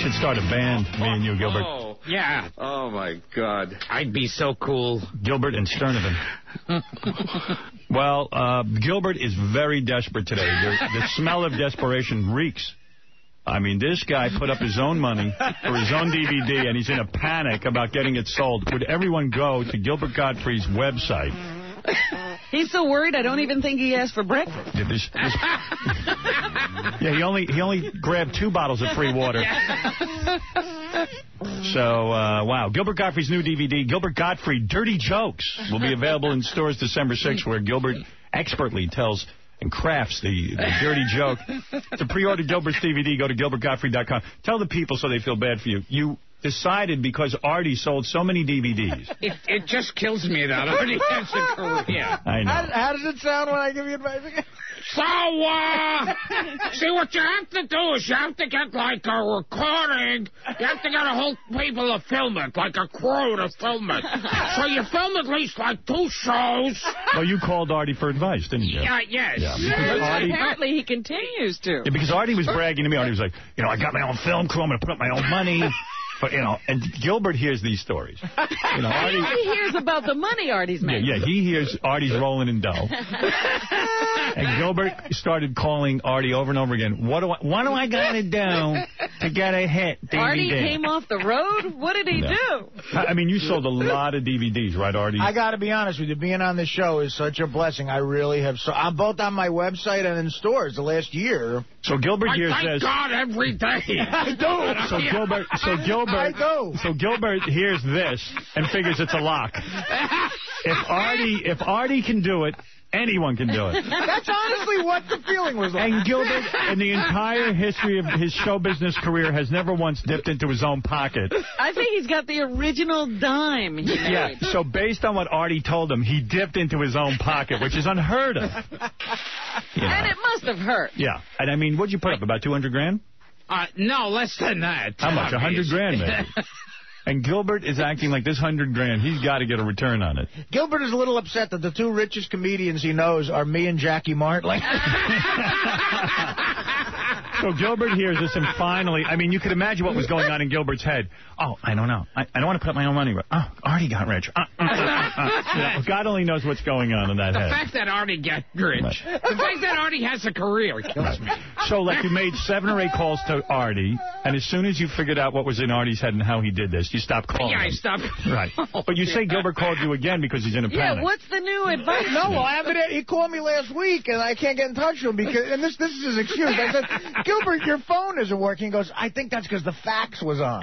should start a band, me and you, Gilbert. Oh, yeah. Oh, my God. I'd be so cool. Gilbert and Sternovan. Well, Gilbert is very desperate today. The smell of desperation reeks. I mean, this guy put up his own money for his own DVD, and he's in a panic about getting it sold. Would everyone go to Gilbert Gottfried's website? He's so worried I don't even think he asked for breakfast. Yeah, he only grabbed 2 bottles of free water. So, wow. Gilbert Gottfried's new DVD, Gilbert Gottfried Dirty Jokes, will be available in stores December 6th, where Gilbert expertly tells and crafts the dirty joke. To pre-order Gilbert's DVD, go to GilbertGottfried.com. Tell the people so they feel bad for you. You decided because Artie sold so many DVDs. It just kills me that Artie has a career. I know. How does it sound when I give you advice again? So, see, what you have to do is you have to get, like, a recording. You have to get a whole people to film it, like a crew to film it. So you film at least, like, 2 shows. Well, you called Artie for advice, didn't you? Yeah, yes. Yeah, Artie, apparently he continues to. Yeah, because Artie was bragging to me. Artie was like, I got my own film crew. I'm going to put up my own money. But, and Gilbert hears these stories. Artie, he hears about the money Artie's making. Yeah, he hears Artie's rolling in dough. And Gilbert started calling Artie over and over again. What do I got to do to get a hit DVD? Artie came off the road? What did he do? I mean, you sold a lot of DVDs, right, Artie? I got to be honest with you. Being on this show is such a blessing. I really have. I'm both on my website and in stores the last year. So Gilbert hears this. Thank God every day. I do. So Gilbert hears this and figures it's a lock. If Artie can do it, anyone can do it. That's honestly what the feeling was like. And Gilbert, in the entire history of his show business career, has never once dipped into his own pocket. I think he's got the original dime he made. Yeah, so based on what Artie told him, he dipped into his own pocket, which is unheard of. And it must have hurt. Yeah. And I mean, what'd you put up, about 200 grand? No, less than that. How much? 100 grand, maybe? And Gilbert is acting like this 100 grand, he's got to get a return on it. Gilbert is a little upset that the 2 richest comedians he knows are me and Jackie Martling. So Gilbert hears this, and finally, I mean, you could imagine what was going on in Gilbert's head. Oh, I don't know. I don't want to put up my own money. Oh, Artie got rich. God only knows what's going on in that head. The fact that Artie got rich. Right. The fact that Artie has a career kills me. So, like, you made 7 or 8 calls to Artie, and as soon as you figured out what was in Artie's head and how he did this, you stopped calling him. I stopped. Right. But you say Gilbert called you again because he's in a panic. Yeah, what's the new advice? No, he called me last week, and I can't get in touch with him because, and this is his excuse. I said, Gilbert, your phone isn't working. He goes, I think that's because the fax was on.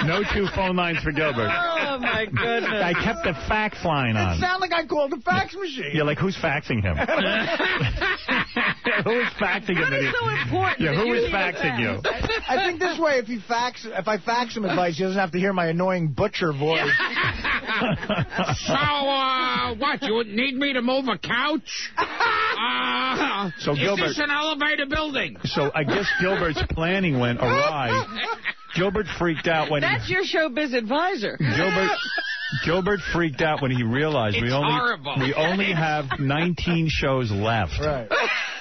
No 2 phone lines for Gilbert. Oh, my goodness. I kept the fax line on. It sounded like I called the fax machine. Yeah, like, who's faxing him? Who is faxing him? What is so important? Yeah, who is faxing you? I think this way, if I fax him advice, he doesn't have to hear my annoying butcher voice. So, what, you need me to move a couch? So Gilbert, is this an elevator building? So I guess Gilbert's planning went awry. Gilbert freaked out when That's your showbiz advisor. Gilbert freaked out when he realized we only have 19 shows left. Right.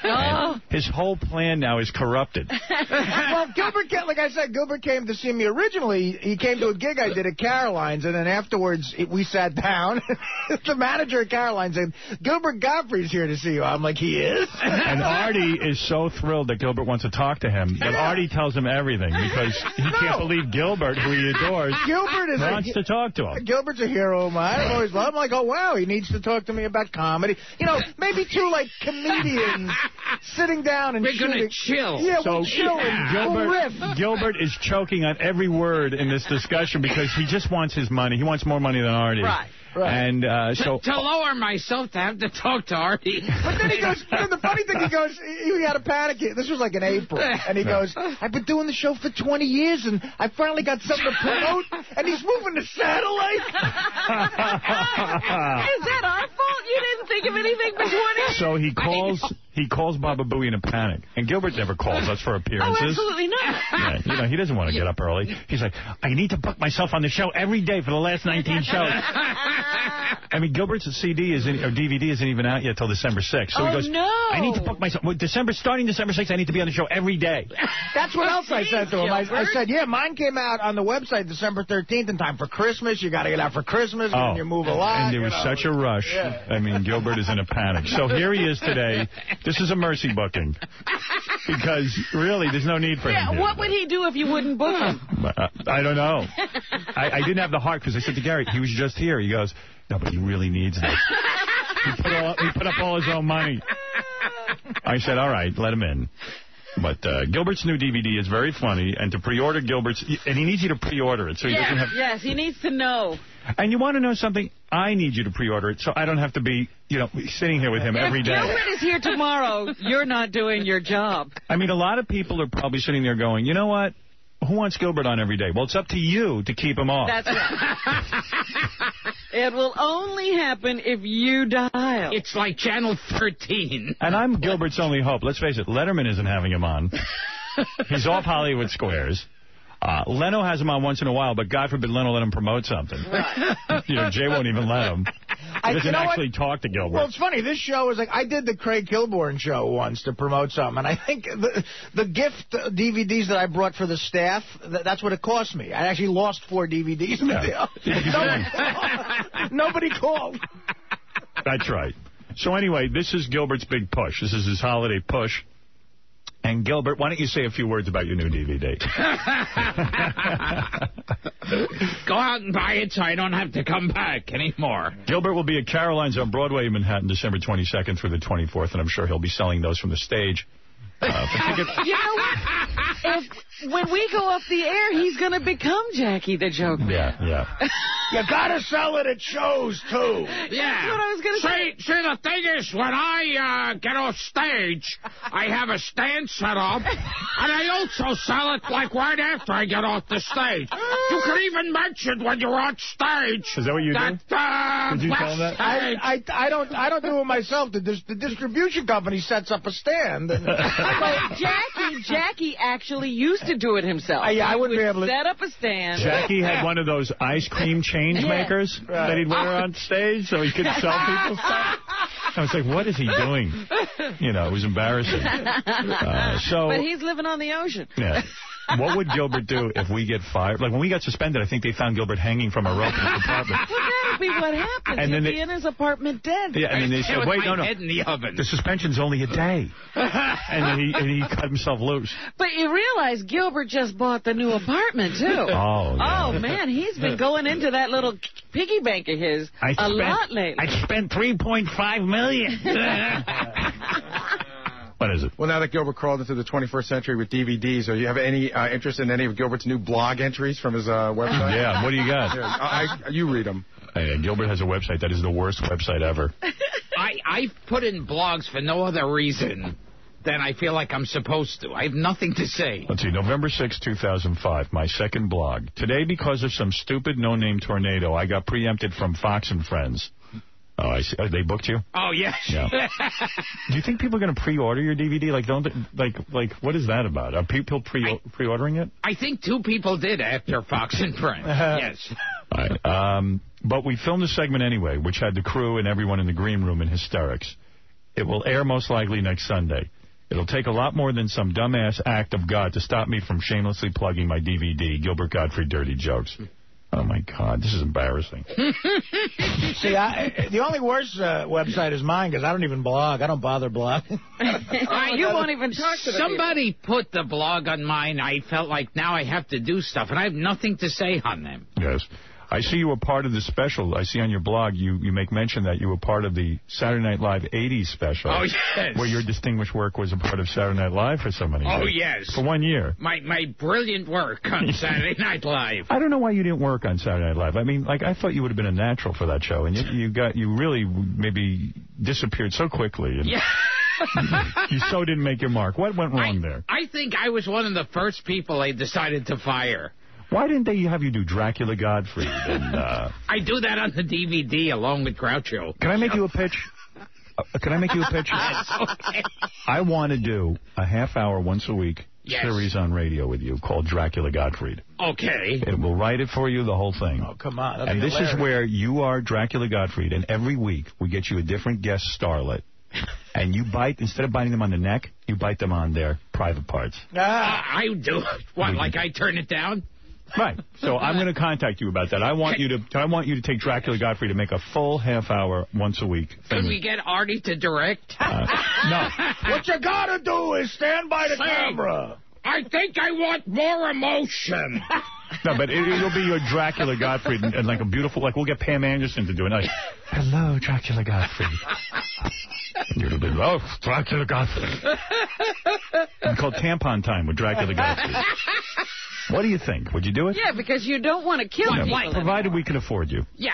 Oh. His whole plan now is corrupted. Well, Gilbert came to see me originally. He came to a gig I did at Caroline's, and then afterwards we sat down. The manager at Caroline's said, Gilbert Gottfried's here to see you. I'm like, he is? And Artie is so thrilled that Gilbert wants to talk to him that Artie tells him everything because he can't believe Gilbert, who he adores, wants to talk to him. Gilbert's a hero of mine. I've always loved him. I'm like, oh, wow, he needs to talk to me about comedy. Maybe 2, like, comedians sitting down and We're going to chill. Yeah, we'll chill and riff. Gilbert is choking on every word in this discussion because he just wants his money. He wants more money than Artie. Right. And to lower myself to have to talk to Artie. But then he goes, the funny thing, he had a panic. This was like in April. And he goes, I've been doing the show for 20 years, and I finally got something to promote, and he's moving to satellite. Is that our fault? You didn't think of anything but 20. So he calls Baba Booey in a panic. And Gilbert never calls us for appearances. Oh, absolutely not. Yeah, he doesn't want to get up early. He's like, I need to book myself on the show every day for the last 19 shows. I mean, Gilbert's CD or DVD isn't even out yet till December 6th. So he goes, no. I need to book myself. Starting December 6th, I need to be on the show every day. That's what else I said to him. I said, yeah, mine came out on the website December 13th in time for Christmas. You got to get out for Christmas and you move a lot. And there was such a rush. Yeah. I mean, Gilbert is in a panic. So here he is today. This is a mercy booking. Because, really, there's no need for him. Yeah, what would he do if you wouldn't book him? I don't know. I didn't have the heart because I said to Gary, he was just here. He goes, no, but he really needs this. He put up all his own money. I said, all right, let him in. But Gilbert's new DVD is very funny, and to pre-order Gilbert's, and he needs you to pre-order it, so he doesn't have... Yes, he needs to know. And you want to know something? I need you to pre-order it, so I don't have to be, sitting here with him every day. If Gilbert is here tomorrow, you're not doing your job. I mean, a lot of people are probably sitting there going, you know what? Who wants Gilbert on every day? Well, it's up to you to keep him off. That's right. It will only happen if you dial. It's like Channel 13. And I'm Gilbert's only hope. Let's face it, Letterman isn't having him on. He's off Hollywood Squares. Leno has him on once in a while, but God forbid Leno let him promote something. Right. Jay won't even let him. He doesn't actually talk to Gilbert. Well, it's funny. This show is like, I did the Craig Kilborn show once to promote something, and I think the gift DVDs that I brought for the staff, that's what it cost me. I actually lost 4 DVDs in the deal. Nobody called. That's right. So anyway, this is Gilbert's big push. This is his holiday push. And Gilbert, why don't you say a few words about your new DVD? Go out and buy it so I don't have to come back anymore. Gilbert will be at Caroline's on Broadway in Manhattan December 22nd through the 24th, and I'm sure he'll be selling those from the stage. You know what? When we go off the air, he's going to become Jackie the Joke Man. Yeah. You got to sell it at shows, too. Yeah. That's what I was going to say. See, the thing is, when I get off stage, I have a stand set up, and I also sell it, like, right after I get off the stage. You can even mention when you're on stage. Is that what you do? Did you tell him that? I don't do it myself. The distribution company sets up a stand. Jackie actually used to do it himself. I wouldn't be able to set up a stand. Jackie had one of those ice cream change makers that he'd wear on stage so he could sell people stuff. I was like, what is he doing? It was embarrassing. But he's living on the ocean. Yeah. What would Gilbert do if we get fired? Like, when we got suspended, I think they found Gilbert hanging from a rope in his apartment. Well, that would be what happens. And then he'd be in his apartment dead. Yeah, and then they said, wait, no. Head in the oven. The suspension's only a day. And then he cut himself loose. But you realize Gilbert just bought the new apartment, too. Oh, yeah. Oh, man, he's been going into that little piggy bank of his a lot lately. I spent $3.5 million. What is it? Well, now that Gilbert crawled into the 21st century with DVDs, do you have any interest in any of Gilbert's new blog entries from his website? Yeah, what do you got? Yeah, you read them. Gilbert has a website that is the worst website ever. I put in blogs for no other reason than I feel like I'm supposed to. I have nothing to say. Let's see, November 6, 2005, my second blog. Today, because of some stupid no-name tornado, I got preempted from Fox and Friends. Oh, I see. They booked you? Oh, yes. Yeah. Do you think people are going to pre-order your DVD? Like, what is that about? Are people pre-ordering it? I think 2 people did after Fox and Friends. Yes. All right. But we filmed a segment anyway, which had the crew and everyone in the green room in hysterics. It will air most likely next Sunday. It'll take a lot more than some dumbass act of God to stop me from shamelessly plugging my DVD, Gilbert Gottfried Dirty Jokes. Oh, my God, this is embarrassing. See, the only worse website is mine, because I don't even blog. I don't bother blogging. You won't even talk to them. Somebody put the blog on mine. I felt like now I have to do stuff, and I have nothing to say on them. Yes. I see you were part of the special. I see on your blog you make mention that you were part of the Saturday Night Live 80s special. Oh, yes. Where your distinguished work was a part of Saturday Night Live for so many years. Oh, yes. For 1 year. My brilliant work on Saturday Night Live. I don't know why you didn't work on Saturday Night Live. I mean, like, I thought you would have been a natural for that show, and you really maybe disappeared so quickly. And you so didn't make your mark. What went wrong there? I think I was one of the first people they decided to fire. Why didn't they have you do Dracula Gottfried? And, I do that on the DVD along with Groucho. Can I make you a pitch? Can I make you a pitch? Okay. I want to do a half hour once a week series on radio with you called Dracula Gottfried. Okay. It will write it for you, the whole thing. Oh, come on. And this is where you are Dracula Gottfried, and every week we get you a different guest starlet. And you bite, instead of biting them on the neck, you bite them on their private parts. I do. What, like I turn it down? Right. So I'm going to contact you about that. I want you to take Dracula Gottfried to make a full half hour once a week. Can we get Artie to direct? No. What you gotta do is stand by the camera. I think I want more emotion. No, but it'll be your Dracula Gottfried and like a beautiful, like we'll get Pam Anderson to do it. Like, hello, Dracula Gottfried. It'll be, oh, Dracula Gottfried. It's called Tampon Time with Dracula Gottfried. What do you think? Would you do it? Yeah, because you don't want to kill people. Provided we can afford you. Yeah.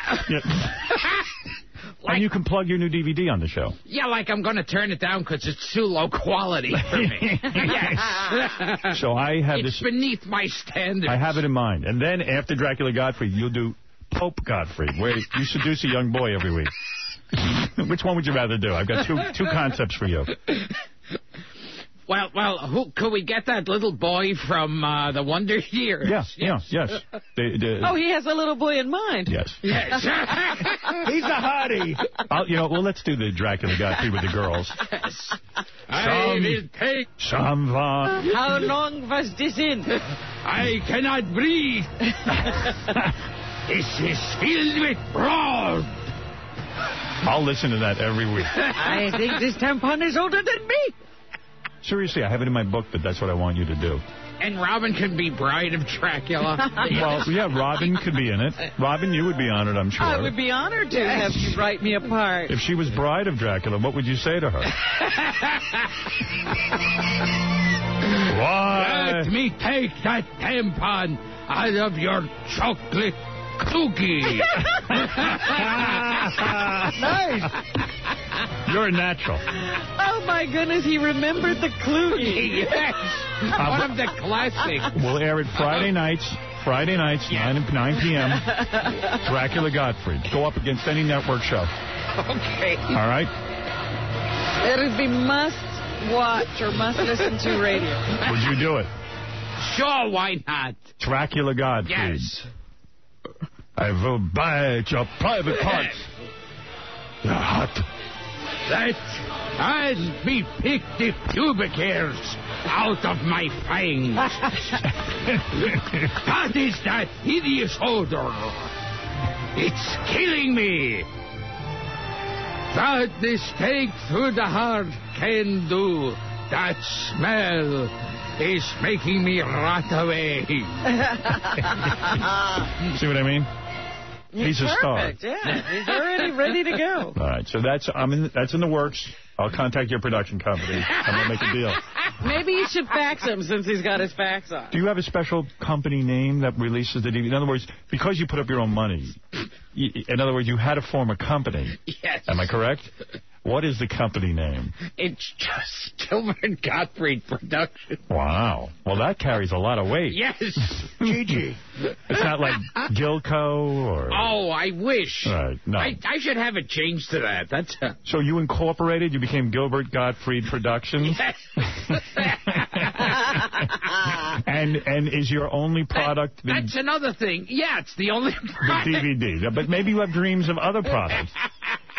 And you can plug your new DVD on the show. Yeah, like I'm going to turn it down because it's too low quality for me. Yes. So I have it's beneath my standards. I have it in mind. And then after Dracula Gottfried, you'll do Pope Gottfried, where you seduce a young boy every week. Which one would you rather do? I've got two concepts for you. Well, could we get that little boy from the Wonder Years? Yes. Oh, he has a little boy in mind. Yes. Yes. He's a hottie. Well, let's do the Dracula Gottfried with the girls. Yes. I will take someone. How long was this in? I cannot breathe. This is filled with blood. I'll listen to that every week. I think this tampon is older than me. Seriously, I have it in my book that that's what I want you to do. And Robin can be Bride of Dracula. Well, yeah, Robin could be in it. Robin, you would be honored, I'm sure. I would be honored to have you write me a part. If she was Bride of Dracula, what would you say to her? Why? Let me take that tampon out of your chocolate cookie. Nice. You're a natural. Oh, my goodness, he remembered the Cloogie. Yes. One of the classics. We'll air it Friday nights, 9 p.m. Dracula Gottfried. Go up against any network show. Okay. All right? It'll be must watch or must listen to radio. Would you do it? Sure, why not? Dracula Gottfried. Yes. I will bite your private parts. They're hot. That I'll be pick the pubic hairs out of my fangs. What is that hideous odor? It's killing me. That the stake through the heart can do. That smell is making me rot away. See what I mean? He's a star. Perfect, yeah. He's already ready to go. All right, so that's in the works. I'll contact your production company, and we'll make a deal. Maybe you should fax him since he's got his fax on. Do you have a special company name that releases the DVD? In other words, because you put up your own money, in other words, you had to form a company. Yes. Am I correct? What is the company name? It's just Gilbert Gottfried Productions. Wow. Well, that carries a lot of weight. Yes. Gigi. It's not like Gilco or... Oh, I wish. Right, no. I should have it changed to that. That's So you incorporated, you became Gilbert Gottfried Productions? Yes. And is your only product... That's another thing. Yeah, it's the only product. The DVD. But maybe you have dreams of other products.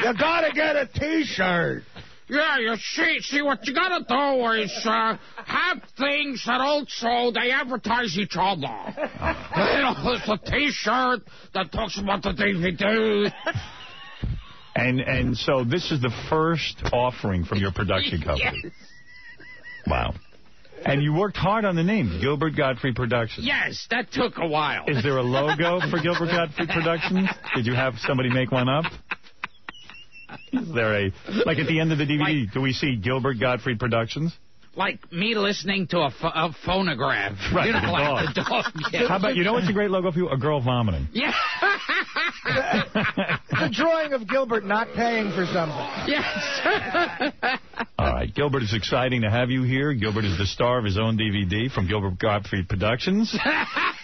You gotta get a T-shirt. Yeah, you see, what you gotta do is have things that also they advertise each other. It's a T-shirt that talks about the DVD. And so this is the first offering from your production company. Yes. Wow. And you worked hard on the name, Gilbert Gottfried Productions. Yes, that took a while. Is there a logo for Gilbert Gottfried Productions? Did you have somebody make one up? Is there a... Like at the end of the DVD, do we see Gilbert Gottfried Productions? Like me listening to a phonograph. Right, you know, like the dog. Yeah. How about, you know what's a great logo for you? A girl vomiting. Yeah. The drawing of Gilbert not paying for something. Yes. All right, Gilbert, it's exciting to have you here. Gilbert is the star of his own DVD from Gilbert Gottfried Productions.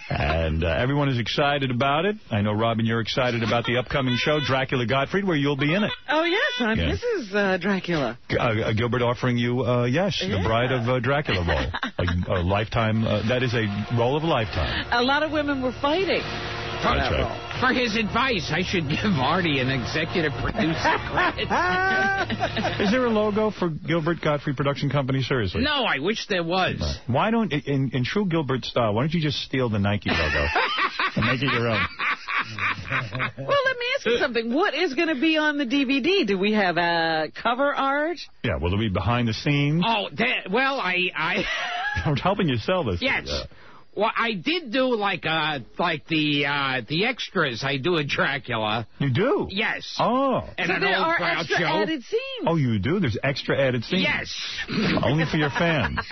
And everyone is excited about it. I know, Robin, you're excited about the upcoming show, Dracula Gottfried, where you'll be in it. Oh, yes, I'm Mrs. Dracula. Gilbert offering you, the Bride of Dracula role. A lifetime, that is a role of a lifetime. A lot of women were fighting. That's right. For his advice, I should give Artie an executive producer credit. Is there a logo for Gilbert Gottfried Production Company? Seriously? No, I wish there was. Why don't, in true Gilbert style, why don't you just steal the Nike logo and make it your own? Well, let me ask you something. What is going to be on the DVD? Do we have a cover art? Yeah, will it be behind the scenes? Oh, well, I'm helping you sell this. Yes. Well, I did do like the extras. I do a Dracula. You do? Yes. Oh. And so there are extra added scenes. Oh, you do? There's extra added scenes? Yes. Only for your fans.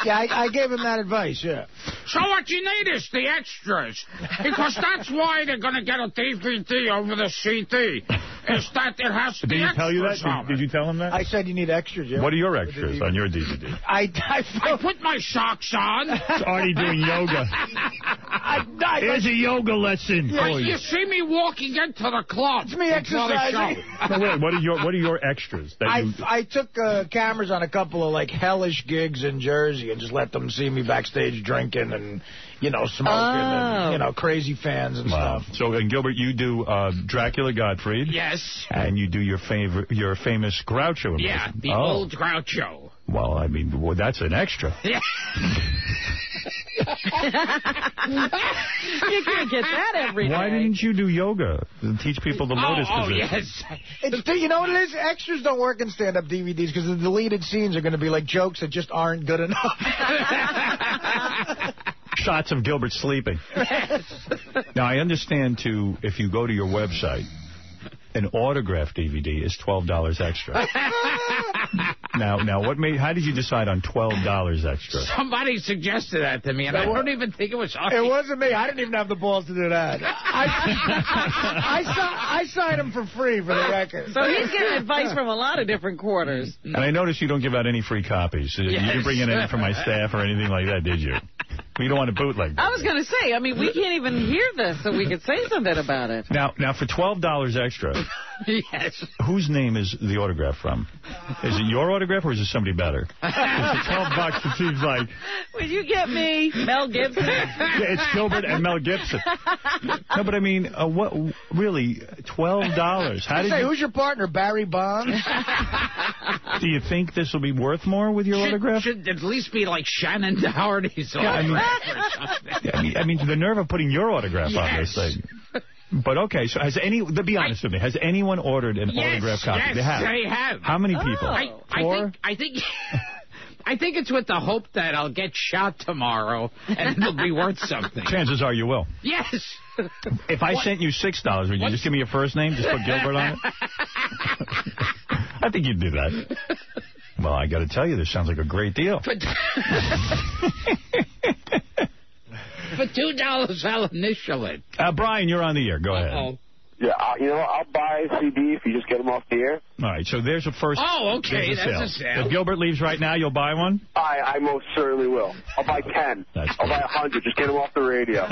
Yeah, I gave him that advice, yeah. So what you need is the extras. Because that's why they're going to get a DVD over the CD. Is that it has the extras. Did he tell you that? Did you tell him that? I said you need extras, yeah. What are your extras on your DVD? I put my socks on. It's Artie doing yoga. Here's a yoga lesson. Yeah, you see me walking into the club. It's me exercising. No, wait, what are your extras? I took cameras on a couple of like hellish gigs in Jersey and just let them see me backstage drinking and smoking and crazy fans and stuff. So, and Gilbert, you do Dracula Gottfried. Yes. And you do your famous Groucho impression. Yeah, the old Groucho. Well, I mean, that's an extra. Yeah. You can't get that every day. Why didn't you do yoga and teach people the lotus position? Yes. You know what it is? Extras don't work in stand-up DVDs because the deleted scenes are going to be like jokes that just aren't good enough. Shots of Gilbert sleeping. Now, I understand, too, if you go to your website, an autographed DVD is $12 extra. Now, how did you decide on $12 extra? Somebody suggested that to me, and I don't even think it was Artie. It wasn't me. I didn't even have the balls to do that. I signed him for free for the record. So he's getting advice from a lot of different quarters. And I noticed you don't give out any free copies. You didn't bring in any from my staff or anything like that, did you? You don't want to bootleg. I was going to say, I mean, we can't even hear this, so we could say something about it. Now for $12 extra, yes. Whose name is the autograph from? Is it your autograph or is it somebody better? It's $12, it seems like. Will you get me? Mel Gibson? Yeah, it's Gilbert and Mel Gibson. No, but I mean, what? Really, $12? How did you... Who's your partner, Barry Bonds? Do you think this will be worth more with your autograph? Should at least be like Shannon Doherty's autograph or something. I mean, the nerve of putting your autograph on this thing. But okay, so be honest with me, has anyone ordered an autograph copy? Yes, they have. How many people? I think it's with the hope that I'll get shot tomorrow and it'll be worth something. Chances are you will. Yes. If I sent you $6, would you just give me your first name? Just put Gilbert on it? I think you'd do that. Well, I got to tell you, this sounds like a great deal. For $2, I'll initial it. Brian, you're on the air. Go ahead. Yeah, I'll buy a CD if you just get them off the air. All right, so there's a first. Oh, okay, that's a sale. If Gilbert leaves right now, you'll buy one? I most certainly will. I'll buy 10. I'll buy 100. Just get them off the radio.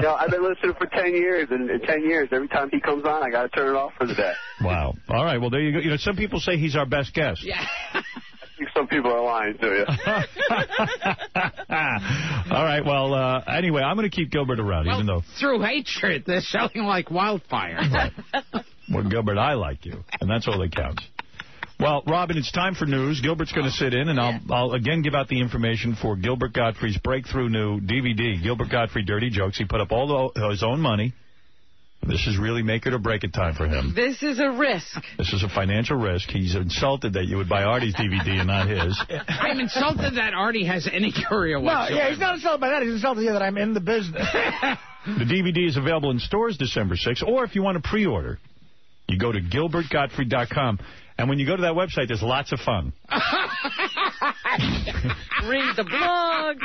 I've been listening for 10 years, and in 10 years, every time he comes on, I got to turn it off for the day. Wow. All right, well, there you go. Some people say he's our best guest. Yeah. Some people are lying to you. All right, well, anyway, I'm going to keep Gilbert around, even though... Through hatred, they're selling like wildfire. Right. Well, Gilbert, I like you, and that's all that counts. Well, Robin, it's time for news. Gilbert's going to sit in, and I'll again give out the information for Gilbert Gottfried's breakthrough new DVD, Gilbert Gottfried Dirty Jokes. He put up all his own money. This is really make it or break it time for him. This is a risk. This is a financial risk. He's insulted that you would buy Artie's DVD and not his. I'm insulted that Artie has any career whatsoever. No, yeah, he's not insulted by that. He's insulted that I'm in the business. The DVD is available in stores December 6th, or if you want to pre-order, you go to GilbertGottfried.com. And when you go to that website, there's lots of fun. Read the blog.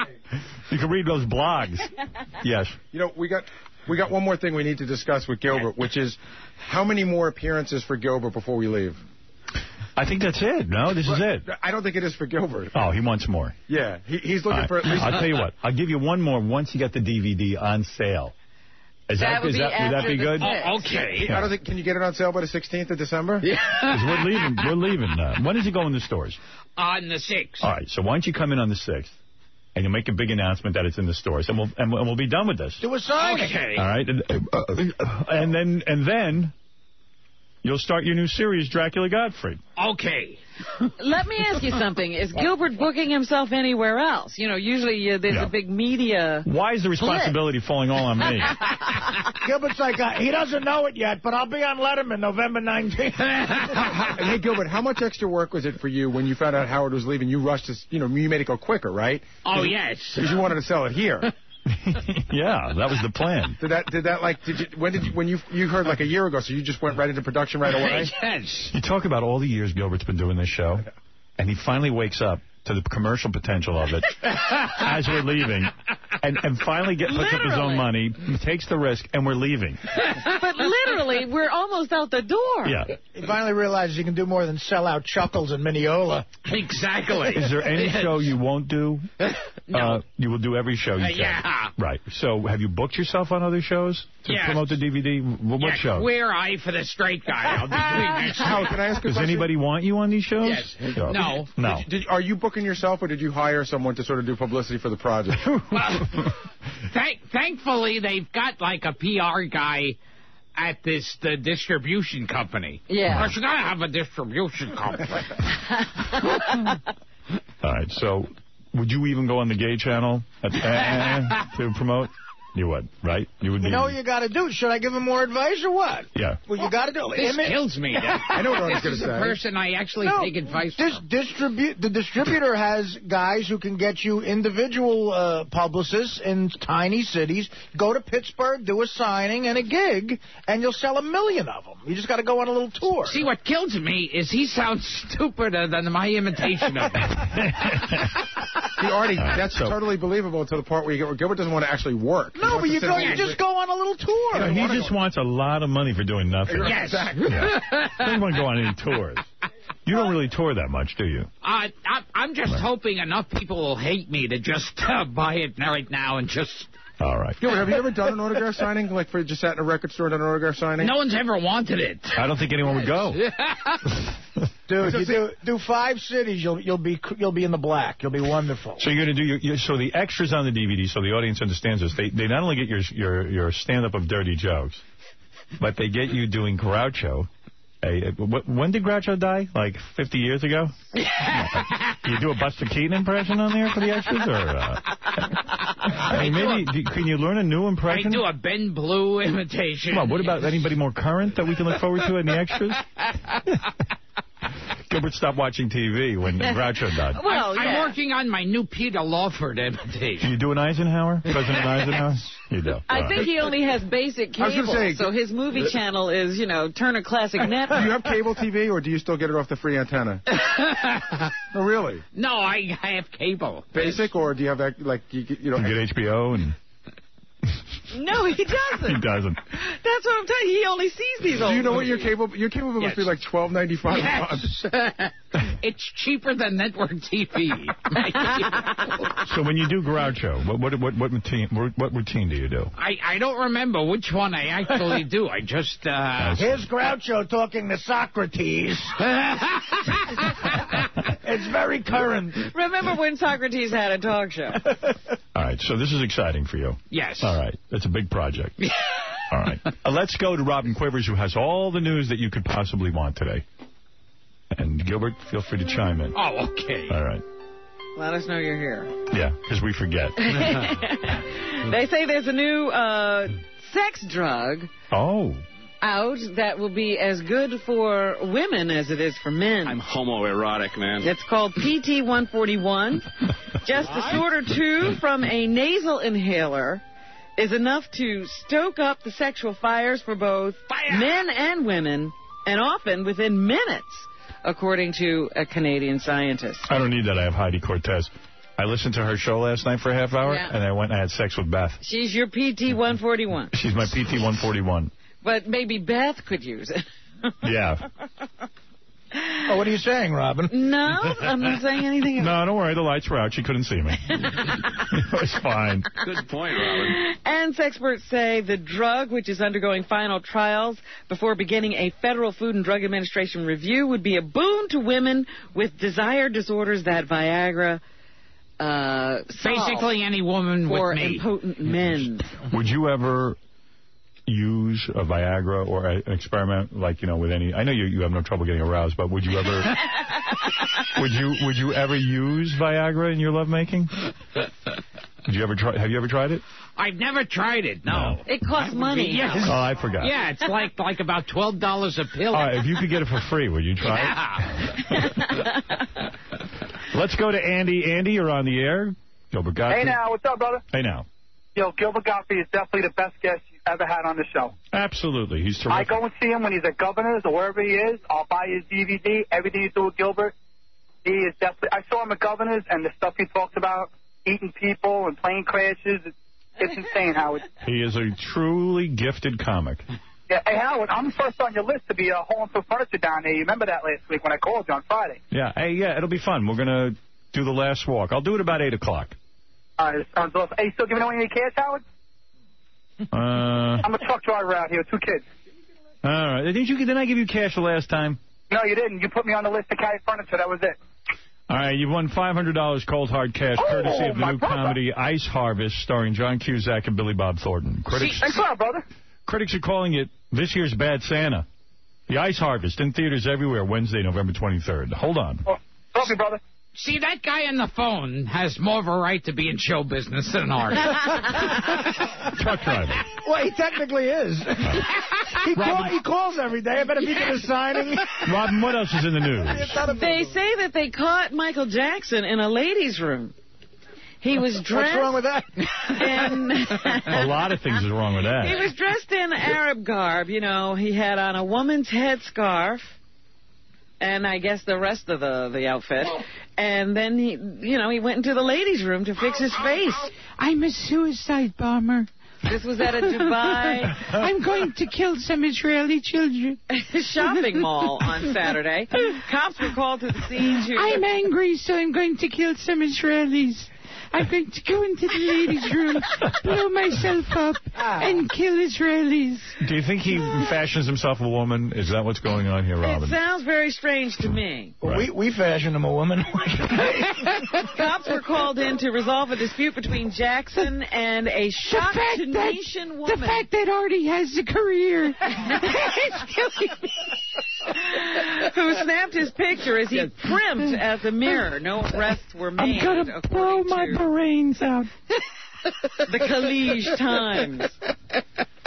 You can read those blogs. Yes. We got one more thing we need to discuss with Gilbert, which is how many more appearances for Gilbert before we leave? I think that's it. No, this is it. I don't think it is for Gilbert. Oh, he wants more. Yeah, he's looking for at least... I'll tell you what. I'll give you one more once you get the DVD on sale. Would that be good? Oh, okay. I don't think. Can you get it on sale by the 16th of December? Yeah. Because we're leaving. When does it go in the stores? On the 6th. All right. So why don't you come in on the 6th, and you'll make a big announcement that it's in the stores, and we'll be done with this. Do a signing. Okay. All right. And then you'll start your new series, Dracula Gottfried. Okay. Let me ask you something. Is Gilbert booking himself anywhere else? You know, usually there's a big media... Why is the responsibility falling all on me? Gilbert's like, he doesn't know it yet, but I'll be on Letterman November 19th. Hey, Gilbert, how much extra work was it for you when you found out Howard was leaving? You rushed to, you made it go quicker, right? Oh, yes. Because you wanted to sell it here. Yeah, that was the plan. When you heard like a year ago, so you just went right into production right away? Yes. You talk about all the years Gilbert's been doing this show, and he finally wakes up to the commercial potential of it as we're leaving, and finally puts up his own money, takes the risk, and we're leaving. But literally, we're almost out the door. Yeah. He finally realizes you can do more than sell out Chuckles and Mineola. Exactly. Is there any show you won't do? No. You will do every show you can. Yeah. Right. So have you booked yourself on other shows to promote the DVD? What show? Queer Eye for the Straight Guy. I'll be doing next Howard, can I ask a question? Does anybody want you on these shows? Yes. No. No. Are you booking yourself, or did you hire someone to sort of do publicity for the project? Thankfully, they've got like a PR guy at the distribution company. Yeah. Because you got to have a distribution company. All right. So would you even go on the gay channel to promote? You would, right? You would. You know what you got to do? Should I give him more advice or what? Yeah. Well, you got to do. This kills me. I know what I was going to say. The person I actually take advice from. The distributor has guys who can get you individual publicists in tiny cities. Go to Pittsburgh, do a signing and a gig, and you'll sell 1 million of them. You just got to go on a little tour. See, what kills me is he sounds stupider than my imitation of him. That's totally believable until the part where Gilbert doesn't want to actually work. No, but you just go on a little tour. He just wants a lot of money for doing nothing. Yes. Exactly. Yeah. Doesn't want to go on any tours. You don't really tour that much, do you? I'm just hoping enough people will hate me to just buy it right now and just... All right. Gilbert, have you ever done an autograph signing? Like, just sat in a record store and done an autograph signing? No one's ever wanted it. I don't think anyone would go. Dude, you do 5 cities, you'll be in the black. You'll be wonderful. So you're going to do so the extras on the DVD, so the audience understands this. They not only get your stand-up of dirty jokes, but they get you doing Groucho. When did Groucho die? Like 50 years ago? You do a Buster Keaton impression on there for the extras, or can you learn a new impression? I do a Ben Blue imitation. Come on, what about anybody more current that we can look forward to in the extras? Gilbert stopped watching TV when Groucho died. Well, I'm working on my new Peter Lawford imitation. You do an Eisenhower? President Eisenhower? You do. I think he only has basic cable, so his movie channel is, Turner Classic Network. Do you have cable TV, or do you still get it off the free antenna? Oh, really? No, I have cable. Basic, or do you have, you get HBO and... No, he doesn't. He doesn't. That's what I'm telling you. He only sees these old Do you know movies. what your cable bill must be like $12.95 a month? It's cheaper than network TV. So when you do Groucho, what routine do you do? I don't remember which one I actually do. I just... Here's Groucho talking to Socrates. It's very current. Remember when Socrates had a talk show? All right, so this is exciting for you. Yes. All right, it's a big project. All right. Let's go to Robin Quivers, who has all the news that you could possibly want today. And Gilbert, feel free to chime in. Oh, okay. All right. Let us know you're here. Yeah, because we forget. They say there's a new sex drug out that will be as good for women as it is for men. I'm homoerotic, man. It's called PT-141. Just a snort or two from a nasal inhaler is enough to stoke up the sexual fires for both men and women, and often within minutes, according to a Canadian scientist. I don't need that. I have Heidi Cortez. I listened to her show last night for a half hour, and I went and had sex with Beth. She's your PT-141. She's my PT-141. But maybe Beth could use it. Yeah. Oh, what are you saying, Robin? No, I'm not saying anything. No, don't worry. The lights were out. She couldn't see me. It was fine. Good point, Robin. And experts say the drug, which is undergoing final trials before beginning a Federal Food and Drug Administration review, would be a boon to women with desire disorders that Viagra basically any woman for with me. impotent men. Would you ever use a Viagra or an experiment like, with any... I know you have no trouble getting aroused, but would you ever... would you ever use Viagra in your lovemaking? Did you ever try? Have you ever tried it? I've never tried it, no. It costs money. Yes. Oh, I forgot. Yeah, it's like about $12 a pill. If you could get it for free, would you try it? Let's go to Andy. Andy, you're on the air. Gilbert Gottfried. Hey, now. What's up, brother? Hey, now. Yo, Gilbert Gottfried is definitely the best guest you've ever had on the show. Absolutely. He's terrific. I go and see him when he's at Governor's or wherever he is. I'll buy his DVD. Everything you do with Gilbert. He is definitely... I saw him at Governor's, and the stuff he talks about, eating people and plane crashes, it's insane, Howard. He is a truly gifted comic. Yeah, hey, Howard, I'm first on your list to be hauling some furniture down there. You remember that last week when I called you on Friday? Yeah. Hey, yeah, it'll be fun. We're going to do the last walk. I'll do it about 8 o'clock. All right, sounds awesome. Hey, you still giving away any cash, Howard? I'm a truck driver out here with 2 kids. All right. Didn't I give you cash the last time? No, you didn't. You put me on the list to carry furniture. That was it. All right, you've won $500 cold hard cash, courtesy of the new comedy Ice Harvest, starring John Cusack and Billy Bob Thornton. Thanks a lot, brother. Critics are calling it this year's Bad Santa. The Ice Harvest in theaters everywhere Wednesday, November 23rd. Hold on. Love you, brother. See, that guy on the phone has more of a right to be in show business than ours. Truck driver. Well, he technically is. He calls every day. I bet if he did a signing. Robin, what else is in the news? They say that they caught Michael Jackson in a ladies' room. He was dressed... What's wrong with that? A lot of things is wrong with that. He was dressed in Arab garb. He had on a woman's headscarf. And I guess the rest of the outfit. And then he went into the ladies' room to fix his face. I'm a suicide bomber. This was at a Dubai... I'm going to kill some Israeli children. shopping mall on Saturday. Cops were called to the scene to... I'm angry, so I'm going to kill some Israelis. I'm going to go into the ladies' room, blow myself up, and kill Israelis. Do you think he fashions himself a woman? Is that what's going on here, Robin? It sounds very strange to me. Right. We fashioned him a woman. Cops were called in to resolve a dispute between Jackson and a shocked Tunisian woman. The fact that Artie has a career is killing me. Who snapped his picture as he primped at the mirror. No arrests were made. I'm going to blow my brains out. The Khaleej Times.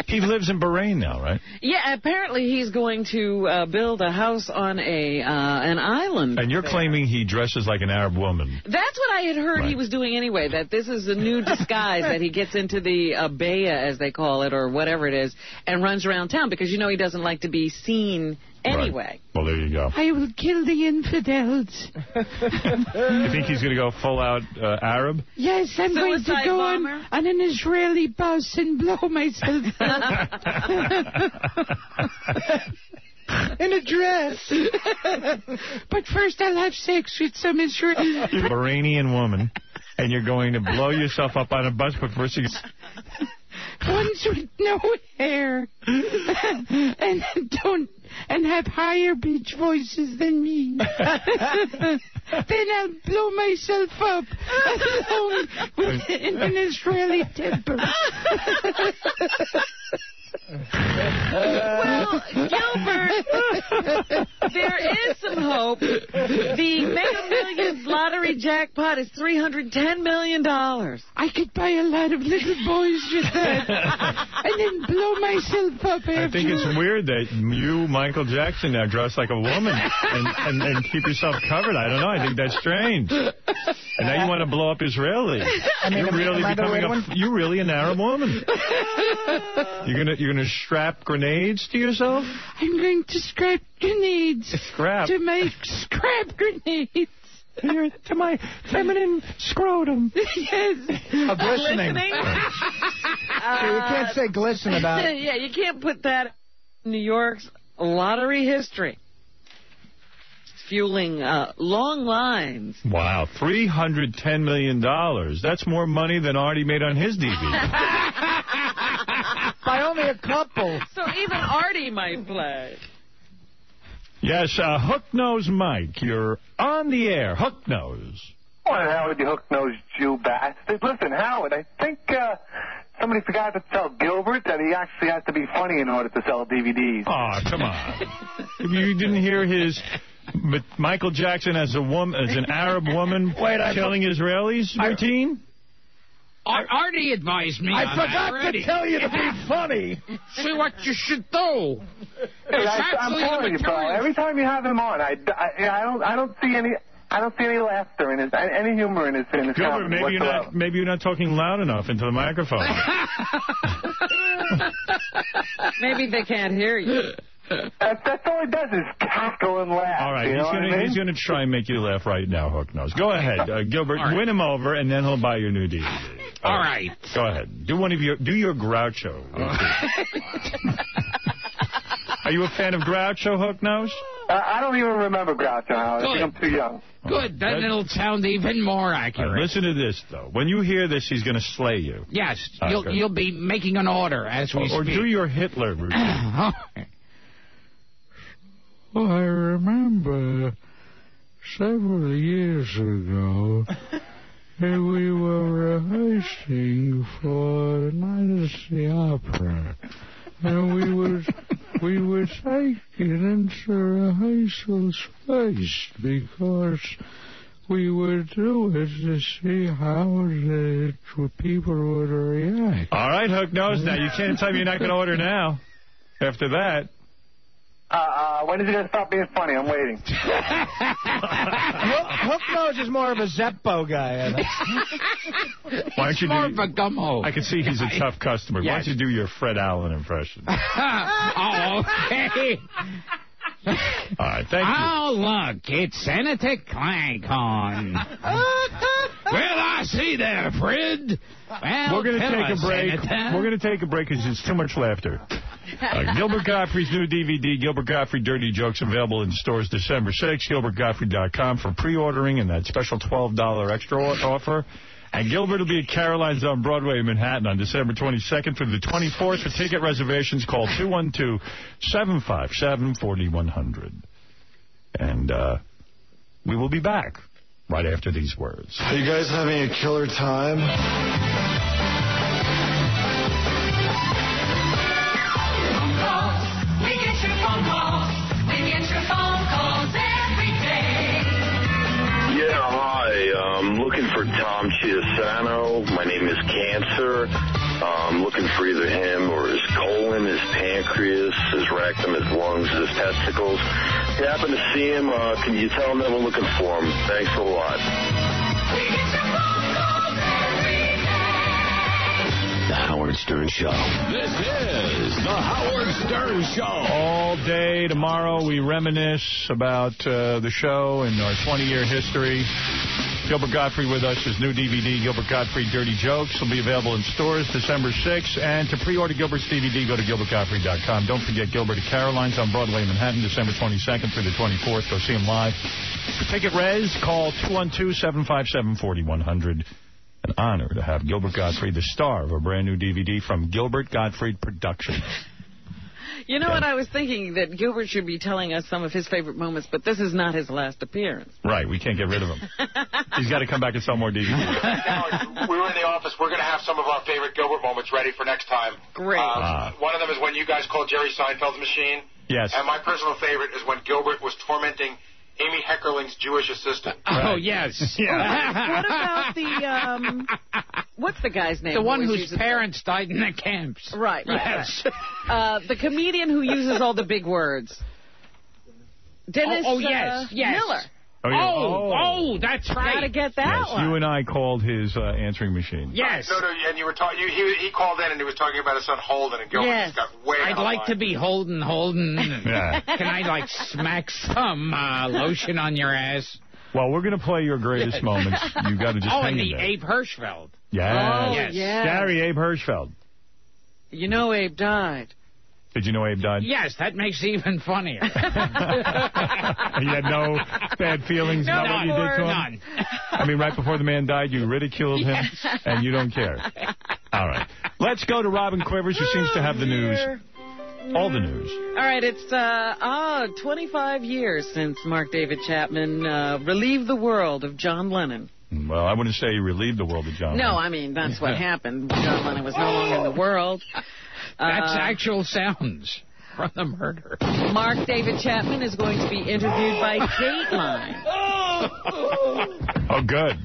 He lives in Bahrain now, right? Yeah, apparently he's going to build a house on an island. And you're claiming he dresses like an Arab woman. That's what I had heard he was doing anyway, that this is a new disguise, that he gets into the abaya, as they call it, or whatever it is, and runs around town, because he doesn't like to be seen anyway. Right. Well, there you go. I will kill the infidels. You think he's going to go full-out Arab? Yes, I'm going to go on an Israeli bus and blow myself up. In a dress. But first I'll have sex with some Israeli... You're a Bahrainian woman, and you're going to blow yourself up on a bus, but first you... Ones with no hair. And have higher pitch voices than me. Then I'll blow myself up alone in an Israeli temper. Well, Gilbert, there is some hope. The Mega Millions lottery jackpot is $310 million. I could buy a lot of little boys with that and then blow myself up after. I think it's weird that you, Michael Jackson, now dress like a woman and keep yourself covered. I don't know. I think that's strange. And now you want to blow up Israelis. You're really an Arab woman. You're gonna strap grenades to yourself? I'm going to scrap grenades. Scrap? To make scrap grenades. To my feminine scrotum. Yes. Glistening. You can't say glisten about it. Yeah, you can't put that in New York's lottery history. fueling long lines. Wow, $310 million. That's more money than Artie made on his DVD. By only a couple. So even Artie might play. Yes, Hook-Nosed Mike, you're on the air. Hook-Nose. What the hell with you hook-nosed Jew bastard? Listen, Howard, I think somebody forgot to tell Gilbert that he actually has to be funny in order to sell DVDs. Oh, come on. You didn't hear his Michael Jackson as an Arab woman killing Israelis routine? Artie advised me. I forgot to tell you to be funny. See what you should do. I'm telling you, bro. Every time you have him on, I don't see any laughter in his, any humor in his Gilbert, maybe you're not talking loud enough into the microphone. Maybe they can't hear you. That's all he does is cackle and laugh. All right, he's going to try and make you laugh right now, Hook-Nose. Go ahead, Gilbert. Right. Win him over, and then he'll buy your new DVD. All right. Go ahead. Do your Groucho. Are you a fan of Groucho, Hook-Nose? I don't even remember Groucho. I think I'm too young. Good. Then it'll sound even more accurate. Right, listen to this, though. When you hear this, he's going to slay you. Yes. You'll be making an order as we speak. Or do your Hitler routine. Well, I remember several years ago we were rehearsing for the night at the opera, and we were taken into rehearsal space because we were doing it to see how the people would react. All right, Hook-Nose. Now, you can't tell me you're not going to order now. After that. When is he going to stop being funny? I'm waiting. Hook-Nose is more of a Zeppo guy. Why don't you more of a gummo. I can see he's a tough customer. Yes. Why don't you do your Fred Allen impression? Oh, okay. All right, thank you. Oh, look, it's Senator Clank-on. Well, I see there, Fred. Well, we're going to take a break. Senator. We're going to take a break because it's too much laughter. Gilbert Gottfried's new DVD, Gilbert Gottfried Dirty Jokes, available in stores December 6th. GilbertGottfried.com for pre-ordering and that special $12 extra offer. And Gilbert will be at Caroline's on Broadway in Manhattan on December 22nd through the 24th. For ticket reservations, call 212-757-4100. And we will be back right after these words. Are you guys having a killer time? I'm looking for Tom Chiasano. My name is Cancer. I'm looking for either him or his colon, his pancreas, his rectum, his lungs, his testicles. If you happen to see him, can you tell him that we're looking for him? Thanks a lot. The Howard Stern Show. This is The Howard Stern Show. All day tomorrow we reminisce about the show and our 20-year history. Gilbert Gottfried with us. His new DVD, Gilbert Gottfried Dirty Jokes, will be available in stores December 6th. And to pre-order Gilbert's DVD, go to GilbertGottfried.com. Don't forget Gilbert at Caroline's on Broadway in Manhattan, December 22nd through the 24th. Go see him live. For ticket res, call 212-757-4100. An honor to have Gilbert Gottfried, the star of a brand new DVD from Gilbert Gottfried Productions. You know what I was thinking? That Gilbert should be telling us some of his favorite moments, but this is not his last appearance. Right, we can't get rid of him. He's got to come back and sell more DVDs. We were in the office. We're going to have some of our favorite Gilbert moments ready for next time. Great. One of them is when you guys called Jerry Seinfeld's machine. Yes. And my personal favorite is when Gilbert was tormenting Amy Heckerling's Jewish assistant. Oh, yes. Yeah. What about the, what's the guy's name? The one whose parents died in the camps. Right. Yes. Right. The comedian who uses all the big words. Dennis yes. Miller. Oh, yeah. That's right. Gotta get that one. You and I called his answering machine. Yes. No, and you were he called in and he was talking about his son Holden, and Gilbert just got way I'd like to be Holden. Yeah. Can I, smack some lotion on your ass? Well, we're going to play your greatest moments. You got to just hang and in the there. Abe Hirschfeld. Yes. Oh, yes. Gary Abe Hirschfeld. You know Abe died. Did you know Abe died? Yes, that makes it even funnier. You had no bad feelings about what you did to him? None. I mean, right before the man died, you ridiculed him, and you don't care. All right. Let's go to Robin Quivers, who seems to have the news. All the news. All right, it's 25 years since Mark David Chapman relieved the world of John Lennon. Well, I wouldn't say he relieved the world of John Lennon. No, I mean, that's what happened. John Lennon was no longer in the world. That's actual sounds from the murder. Mark David Chapman is going to be interviewed by Dateline. Oh, good.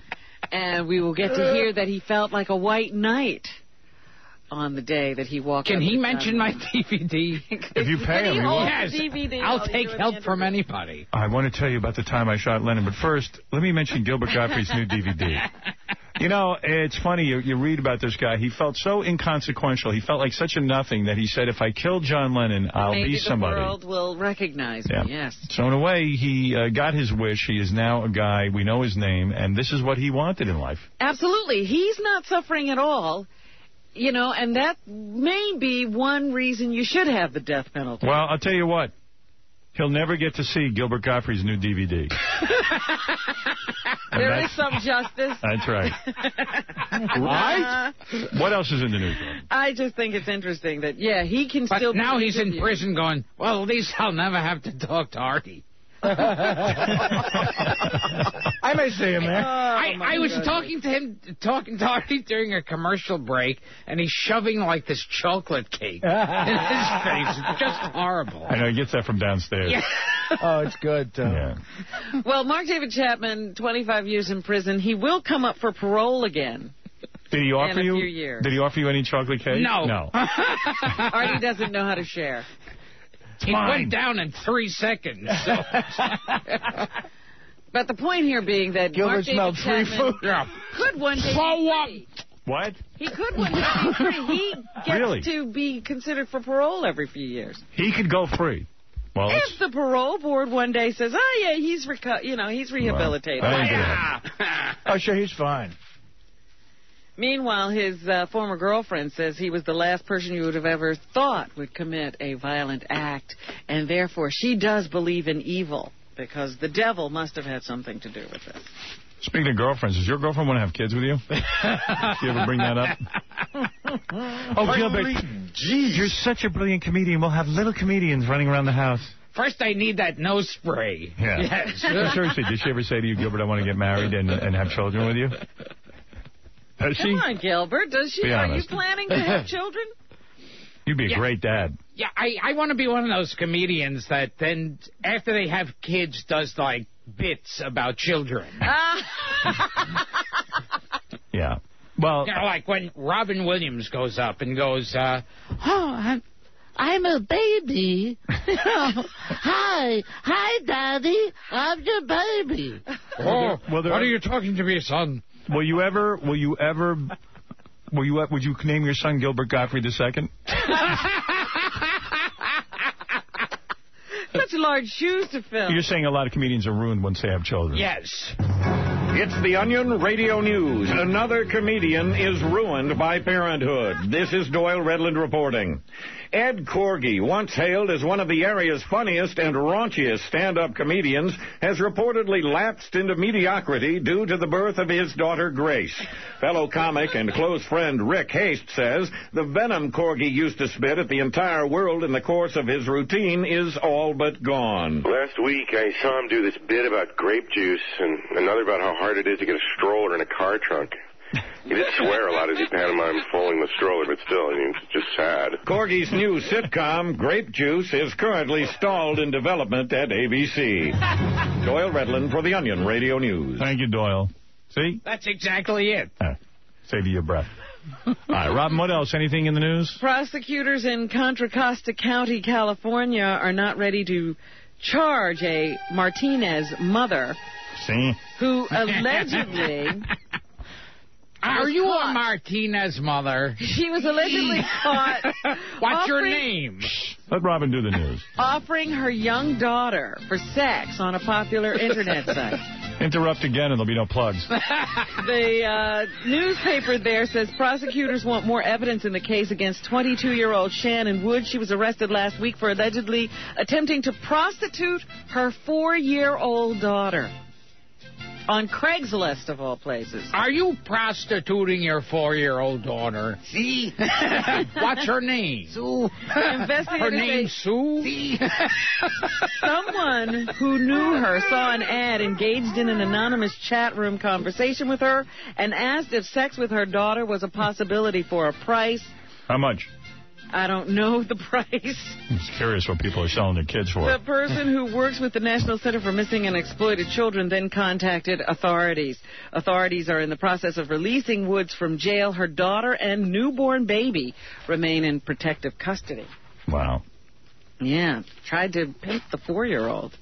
And we will get to hear that he felt like a white knight on the day that he walked. Can he mention my DVD? If you pay him, he will. Yes, I'll take help from anybody. I want to tell you about the time I shot Lennon, but first, let me mention Gilbert Gottfried's new DVD. You know, it's funny, you read about this guy. He felt so inconsequential. He felt like such a nothing that he said, if I kill John Lennon, I'll be somebody. Maybe the world will recognize me, yes. So in a way, he got his wish. He is now a guy. We know his name, and this is what he wanted in life. Absolutely. He's not suffering at all. You know, and that may be one reason you should have the death penalty. Well, I'll tell you what. He'll never get to see Gilbert Gottfried's new DVD. There is some justice. That's right. Right? What else is in the news? I just think it's interesting that, he can still be now he's in prison going, well, at least I'll never have to talk to Artie. I may see him there. I was talking to Artie during a commercial break, and he's shoving like this chocolate cake in his face. It's just horrible. I know, he gets that from downstairs. Yeah. Oh, it's good. Yeah. Well, Mark David Chapman, 25 years in prison. He will come up for parole again. Did he offer in you? a few years. Did he offer you any chocolate cake? No. Artie doesn't know how to share. He went down in 3 seconds. So. But the point here being that Gilbert smelled free food. Could one day be free. What? He could one day be free. He gets to be considered for parole every few years. He could go free. Well, if the parole board one day says, "Oh yeah, he's rehabilitated." Well, oh, sure, he's fine. Meanwhile, his former girlfriend says he was the last person you would have ever thought would commit a violent act, and therefore she does believe in evil, because the devil must have had something to do with it. Speaking of girlfriends, does your girlfriend want to have kids with you? Do you ever bring that up? Oh, Gilbert, geez, you're such a brilliant comedian. We'll have little comedians running around the house. First, I need that nose spray. Yeah. Yes. Seriously, did she ever say to you, Gilbert, I want to get married and have children with you? Does she? Come on, Gilbert. Does she? Are you planning to have children? You'd be a great dad. Yeah, I want to be one of those comedians that then, after they have kids, does, like, bits about children. Yeah. Well, you know, like when Robin Williams goes up and goes, I'm a baby. Hi, Daddy. I'm your baby. Oh, what are you talking to me, son? Would you name your son Gilbert Gottfried II? Such large shoes to fill. You're saying a lot of comedians are ruined once they have children. Yes. It's the Onion Radio News. Another comedian is ruined by parenthood. This is Doyle Redland reporting. Ed Corgi, once hailed as one of the area's funniest and raunchiest stand-up comedians, has reportedly lapsed into mediocrity due to the birth of his daughter, Grace. Fellow comic and close friend Rick Haste says the venom Corgi used to spit at the entire world in the course of his routine is all but gone. Last week, I saw him do this bit about grape juice and another about how hard it is to get a stroller in a car trunk. He did swear a lot as he pantomimed folding the stroller, but still, it's just sad. Corgi's new sitcom, Grape Juice, is currently stalled in development at ABC. Doyle Redland for the Onion Radio News. Thank you, Doyle. See? That's exactly it. Save you your breath. All right, Robin, what else? Anything in the news? Prosecutors in Contra Costa County, California, are not ready to charge a Martinez mother who allegedly... Are you a Martinez mother? She was allegedly caught. What's your name? Let Robin do the news. Offering her young daughter for sex on a popular internet site. Interrupt again and there'll be no plugs. The newspaper there says prosecutors want more evidence in the case against 22-year-old Shannon Wood. She was arrested last week for allegedly attempting to prostitute her 4-year-old daughter. On Craigslist, of all places. Are you prostituting your 4-year-old daughter? See? What's her name? Sue. Her name Sue? See? Someone who knew her saw an ad, engaged in an anonymous chat room conversation with her, and asked if sex with her daughter was a possibility for a price. How much? I don't know the price. I'm just curious what people are selling their kids for. The person who works with the National Center for Missing and Exploited Children then contacted authorities. Authorities are in the process of releasing Woods from jail. Her daughter and newborn baby remain in protective custody. Wow. Yeah, tried to pimp the 4-year-old.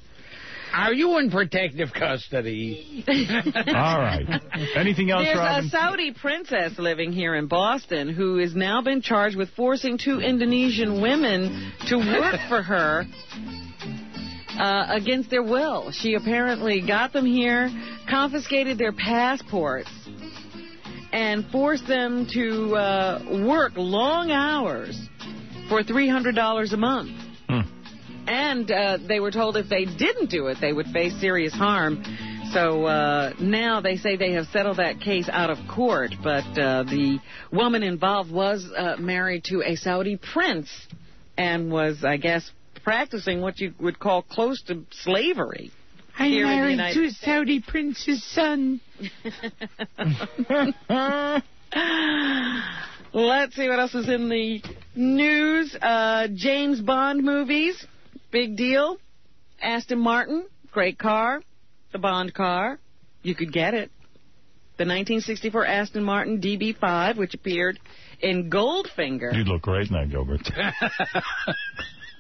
Are you in protective custody? All right. Anything else, There's Robin? a Saudi princess living here in Boston who has now been charged with forcing 2 Indonesian women to work for her against their will. She apparently got them here, confiscated their passports, and forced them to work long hours for $300 a month. And they were told if they didn't do it, they would face serious harm. So now they say they have settled that case out of court. But the woman involved was married to a Saudi prince and was, I guess, practicing what you would call close to slavery. I'm married to a Saudi prince's son. Let's see what else is in the news. James Bond movies. Big deal. Aston Martin, great car. The Bond car. You could get it. The 1964 Aston Martin DB5, which appeared in Goldfinger. You'd look great in that, Gilbert.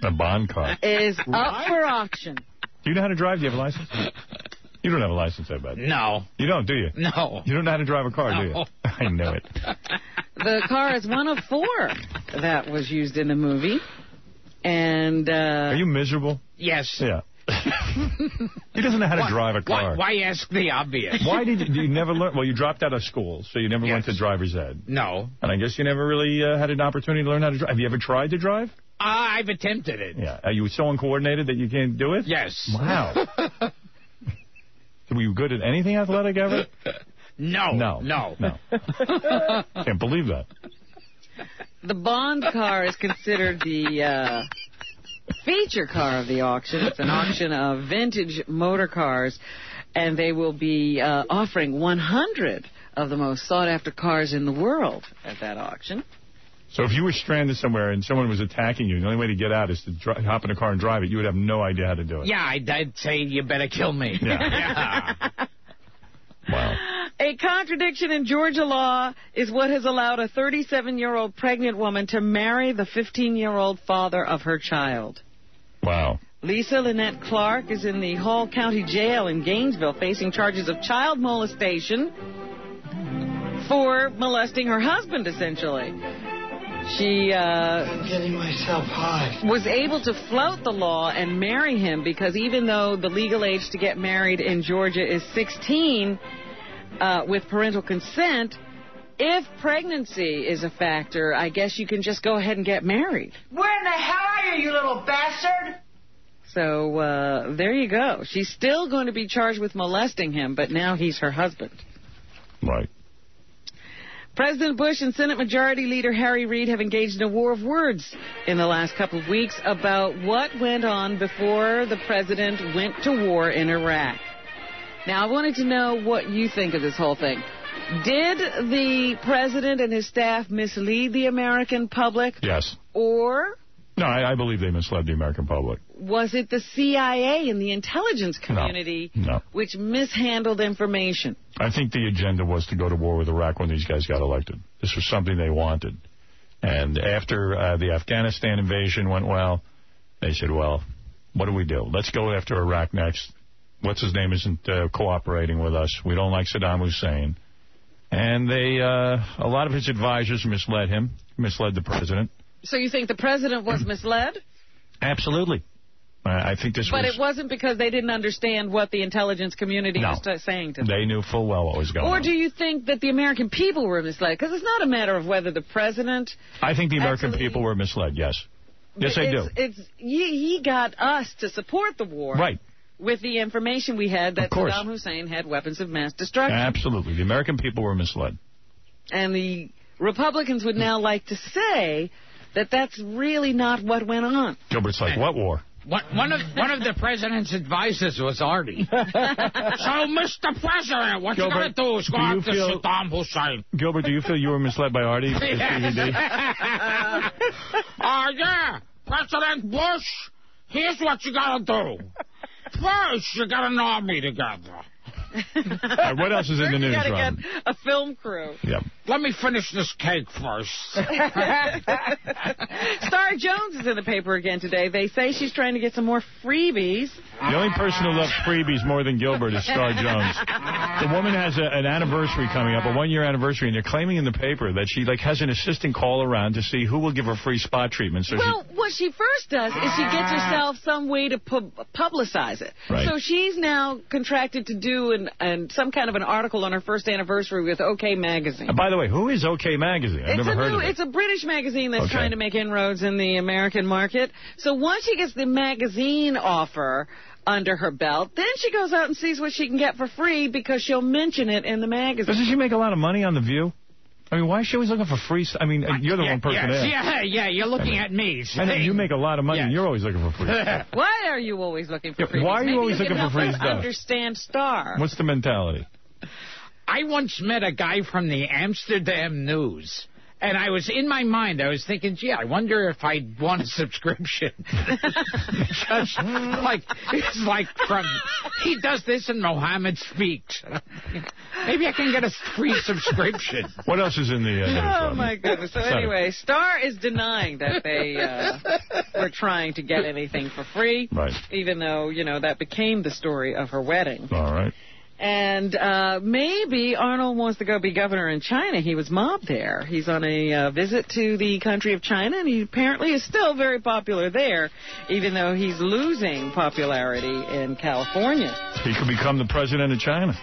The Bond car. Is up for auction. Do you know how to drive? Do you have a license? You don't have a license, I bet. No. You don't, do you? No. You don't know how to drive a car, do you? I knew it. The car is one of 4 that was used in the movie. And are you miserable? Yes. Yeah. He doesn't know how to drive a car. Why ask the obvious? Why did you never learn? Well, you dropped out of school, so you never went to driver's ed. No. And I guess you never really had an opportunity to learn how to drive. Have you ever tried to drive? I've attempted it. Yeah. Are you so uncoordinated that you can't do it? Yes. Wow. Were you good at anything athletic ever? No. Can't believe that. The Bond car is considered the feature car of the auction. It's an auction of vintage motor cars, and they will be offering 100 of the most sought-after cars in the world at that auction. So if you were stranded somewhere and someone was attacking you, the only way to get out is to hop in a car and drive it, you would have no idea how to do it. Yeah, I'd say you better kill me. Yeah. Wow. A contradiction in Georgia law is what has allowed a 37-year-old pregnant woman to marry the 15-year-old father of her child. Wow. Lisa Lynette Clark is in the Hall County Jail in Gainesville facing charges of child molestation for molesting her husband, essentially. She I'm getting myself high. Was able to flout the law and marry him because even though the legal age to get married in Georgia is 16, with parental consent, if pregnancy is a factor, I guess you can just go ahead and get married. Where in the hell are you, you little bastard? So there you go. She's still going to be charged with molesting him, but now he's her husband. Right. President Bush and Senate Majority Leader Harry Reid have engaged in a war of words in the last couple of weeks about what went on before the president went to war in Iraq. Now, I wanted to know what you think of this whole thing. Did the president and his staff mislead the American public? Yes. Or... No, I believe they misled the American public. Was it the CIA and the intelligence community which mishandled information? I think the agenda was to go to war with Iraq when these guys got elected. This was something they wanted. And after the Afghanistan invasion went well, they said, well, what do we do? Let's go after Iraq next. What's-his-name isn't cooperating with us. We don't like Saddam Hussein. And they, a lot of his advisors misled him, misled the president. So you think the president was misled? Absolutely. I think this But was... it wasn't because they didn't understand what the intelligence community was saying to them. They knew full well what was going on. Or do you think that the American people were misled? Because it's not a matter of whether the president... I think the American people were misled, yes. Yes, I do. He got us to support the war. Right. With the information we had that Saddam Hussein had weapons of mass destruction. Absolutely. The American people were misled. And the Republicans would now like to say that that's really not what went on. Gilbert's like, what war? One of the president's advisors was Artie. So, Mr. President, what you got to do is go after Saddam Hussein. Gilbert, do you feel you were misled by Artie? Yeah. President Bush, here's what you got to do. First, you got an army together. Right, what else is in the news, Rob? You Rob? got to get a film crew. Yeah. Let me finish this cake first. Star Jones is in the paper again today. They say she's trying to get some more freebies. The only person who loves freebies more than Gilbert is Star Jones. The woman has an anniversary coming up, a one-year anniversary, and they're claiming in the paper that she has an assistant call around to see who will give her free spot treatment. So what she first does is she gets herself some way to publicize it. Right. So she's now contracted to do some kind of an article on her first anniversary with OK Magazine. By the way, who is OK Magazine? I've never heard of it. It's a British magazine that's trying to make inroads in the American market. So once she gets the magazine offer under her belt, then she goes out and sees what she can get for free because she'll mention it in the magazine. Doesn't she make a lot of money on The View? I mean, why is she always looking for free? I mean, you're the one person there. Yeah, you're looking at me. I know, you make a lot of money, and you're always looking for free stuff. Why are you always looking for free stuff? Why are you always looking for free stuff? Understand Star. What's the mentality? I once met a guy from the Amsterdam News. And I was, in my mind, I was thinking, gee, I wonder if I'd want a subscription. Just it's like he does this and Mohammed speaks. Maybe I can get a free subscription. What else is in the news? Oh, my goodness. So anyway, Star is denying that they were trying to get anything for free. Right. Even though, that became the story of her wedding. All right. And maybe Arnold wants to go be governor in China. He was mobbed there. He's on a visit to the country of China, and he apparently is still very popular there, even though he's losing popularity in California. He could become the president of China.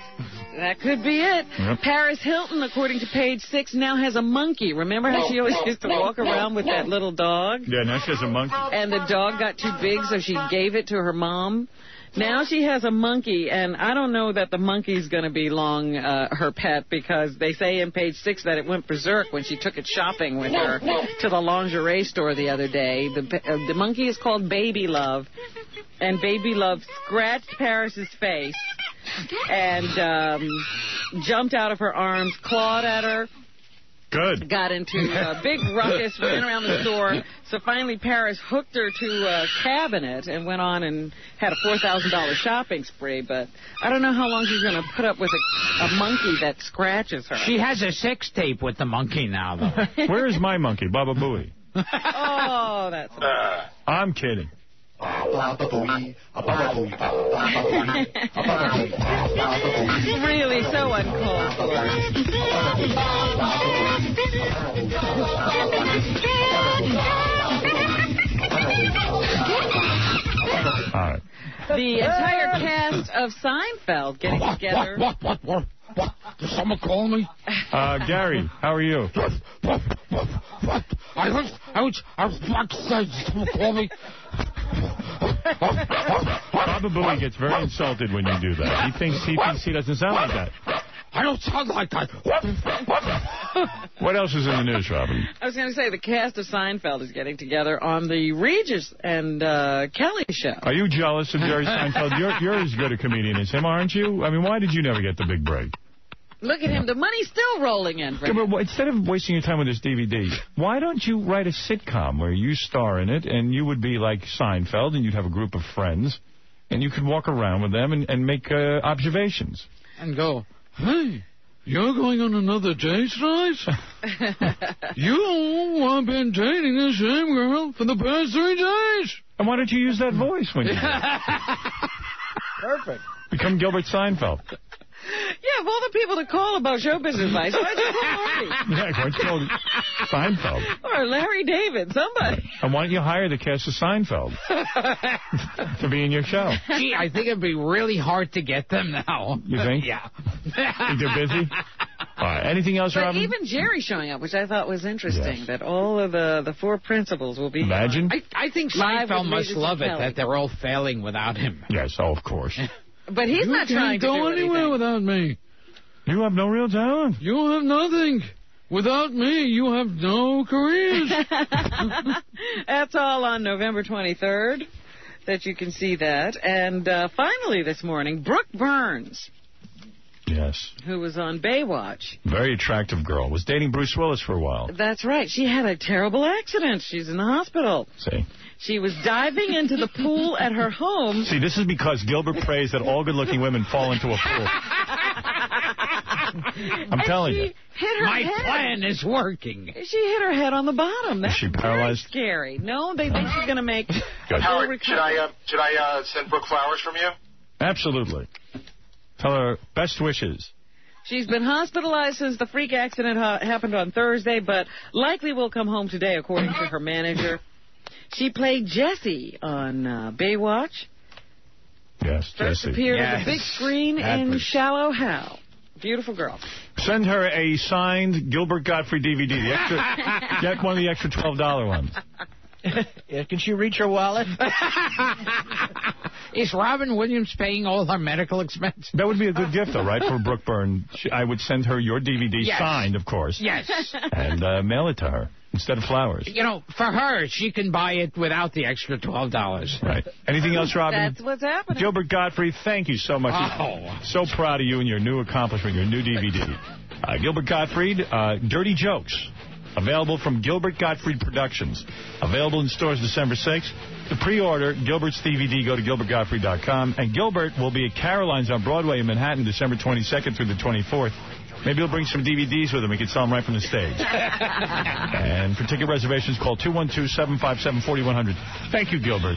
That could be it. Yep. Paris Hilton, according to Page 6, now has a monkey. Remember how she always used to walk around with that little dog? Yeah, now she has a monkey. And the dog got too big, so she gave it to her mom. Now she has a monkey, and I don't know that the monkey's going to be long her pet, because they say in Page 6 that it went berserk when she took it shopping with her to the lingerie store the other day. The monkey is called Baby Love, and Baby Love scratched Paris's face and jumped out of her arms, clawed at her. Good. Got into a big ruckus, ran around the store. So finally Paris hooked her to a cabinet and went on and had a $4,000 shopping spree. But I don't know how long she's going to put up with a monkey that scratches her. She has a sex tape with the monkey now, though. Where is my monkey, Baba Booey? Oh, that's... I'm kidding. Really so uncalled for. All right. The entire cast of Seinfeld getting together. What? Did someone call me? Gary, how are you? What? I was backstage. Someone call me? Baba Booey gets very insulted when you do that. He thinks he doesn't sound like that. I don't sound like that. What else is in the news, Robin? I was going to say the cast of Seinfeld is getting together on the Regis and Kelly show. Are you jealous of Jerry Seinfeld? You're as good a comedian as him, aren't you? I mean, why did you never get the big break? Look at him. The money's still rolling in. Yeah, but instead of wasting your time with this DVD, why don't you write a sitcom where you star in it, and you would be like Seinfeld, and you'd have a group of friends, and you could walk around with them and make observations. And go, hey, you're going on another date tonight? You have been dating the same girl for the past 3 days. And why don't you use that voice when you do it? Perfect. Become Gilbert Seinfeld. Yeah, of all the people to call about show business advice, why did you call Yeah, why don't you call Seinfeld? Or Larry David, somebody. And why don't you hire the cast of Seinfeld to be in your show? Gee, I think it'd be really hard to get them now. You think? Yeah. Think they're busy? All right. Anything else, But Robin? even Jerry showing up, which I thought was interesting, Yes. that all of the four principals will be Imagine. I think Live Seinfeld with must Regis love and it Kelly. that they're all failing without him. Yes, oh, of course. But he's not trying to do anything. without me. You have no real talent. You have nothing. Without me, you have no careers. That's all on November 23rd that you can see that. And finally this morning, Brooke Burns, Yes. who was on Baywatch. Very attractive girl. Was dating Bruce Willis for a while. That's right. She had a terrible accident. She's in the hospital. See? She was diving into the pool at her home. See, this is because Gilbert prays that all good-looking women fall into a pool. I'm telling you. Hit her My head. plan is working. She hit her head on the bottom. That's she paralyzed? very scary. No, they think she's going to make Good. Howard, should I send Brooke flowers from you? Absolutely. Tell her best wishes. She's been hospitalized since the freak accident happened on Thursday, but likely will come home today, according to her manager. She played Jessie on Baywatch. Yes, First Jessie. appeared on the big screen in Shallow Hal. Beautiful girl. Send her a signed Gilbert Gottfried DVD. The extra, get one of the extra $12 ones. Yeah, can she reach her wallet? Is Robin Williams paying all her medical expenses? That would be a good gift, though, right, for Brooke Byrne. I would send her your DVD, Yes. signed, of course. Yes. And mail it to her instead of flowers. You know, for her, she can buy it without the extra $12. Right. Anything else, Robin? That's what's happening. Gilbert Gottfried, thank you so much. Oh. So proud of you and your new accomplishment, your new DVD. Gilbert Gottfried, Dirty Jokes. Available from Gilbert Gottfried Productions. Available in stores December 6th. To pre-order Gilbert's DVD, go to GilbertGottfried.com. And Gilbert will be at Caroline's on Broadway in Manhattan December 22nd through the 24th. Maybe he'll bring some DVDs with him. We can sell them right from the stage. And for ticket reservations, call 212-757-4100. Thank you, Gilbert.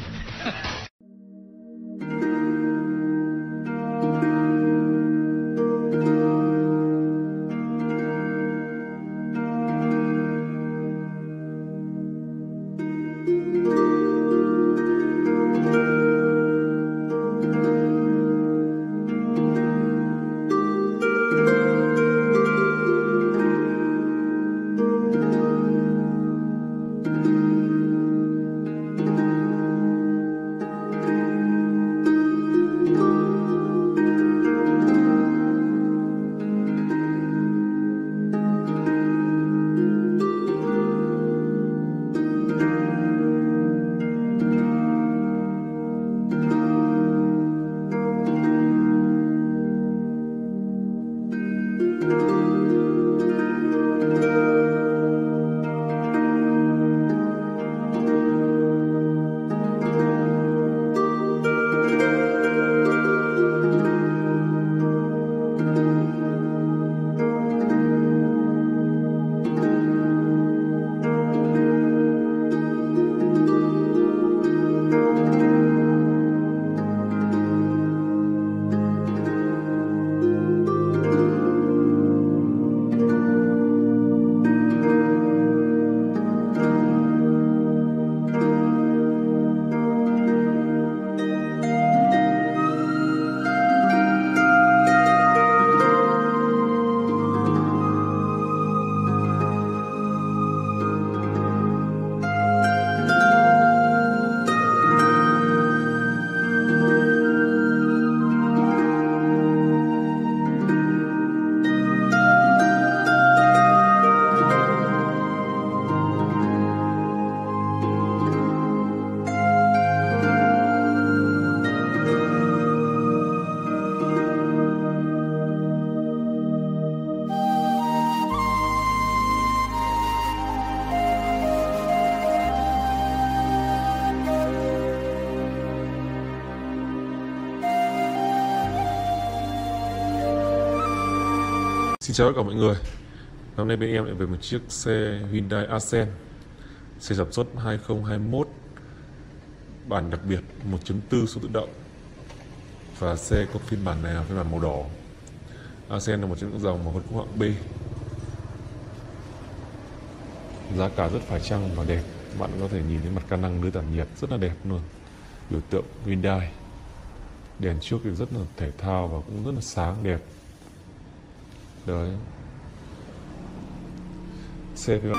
Xin chào tất cả mọi người. Hôm nay bên em lại về một chiếc xe Hyundai Accent, xe sản xuất 2021, bản đặc biệt 1.4 số tự động, và xe có phiên bản này là phiên bản màu đỏ. Arsen là một trong những dòng mà phân khúc hạng B. Giá cả rất phải chăng và đẹp. Bạn có thể nhìn thấy mặt ca năng lưới tản nhiệt rất là đẹp luôn. Biểu tượng Hyundai. Đèn trước thì rất là thể thao và cũng rất là sáng đẹp. Đấy. Xe thì